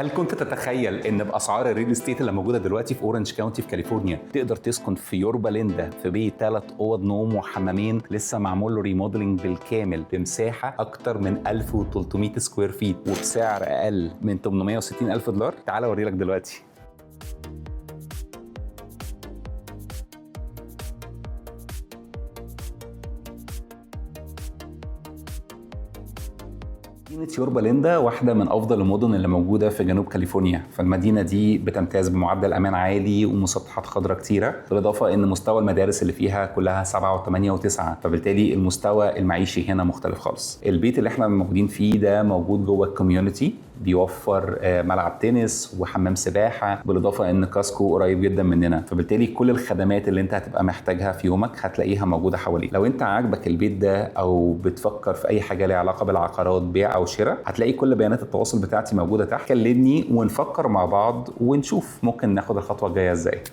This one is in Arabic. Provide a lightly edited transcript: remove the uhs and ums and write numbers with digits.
هل كنت تتخيل ان باسعار الريل استيت اللي موجوده دلوقتي في اورنج كاونتي في كاليفورنيا تقدر تسكن في يوربا ليندا في بيت 3 اوض نوم وحمامين لسه معمول له ريموديلنج بالكامل بمساحه اكتر من 1300 سكوير فيت وبسعر اقل من 860 الف دولار؟ تعال اوريلك دلوقتي. مدينة يوربا ليندا واحدة من أفضل المدن اللي موجودة في جنوب كاليفورنيا، فالمدينة دي بتمتاز بمعدل أمان عالي ومسطحات خضراء كتيرة، بالإضافة إن مستوى المدارس اللي فيها كلها 7 و8 و9، فبالتالي المستوى المعيشي هنا مختلف خالص. البيت اللي احنا موجودين فيه ده موجود جوه الكوميونتي، بيوفر ملعب تنس وحمام سباحة، بالإضافة إن كاسكو قريب جدا مننا، فبالتالي كل الخدمات اللي انت هتبقى محتاجها في يومك هتلاقيها موجودة حواليك. لو انت عاجبك البيت ده أو بتفكر في أي حاجة ليها علاقة بالعقارات بيع أو شراء، هتلاقي كل بيانات التواصل بتاعتي موجودة تحت. كلمني ونفكر مع بعض ونشوف ممكن ناخد الخطوة الجاية ازاي.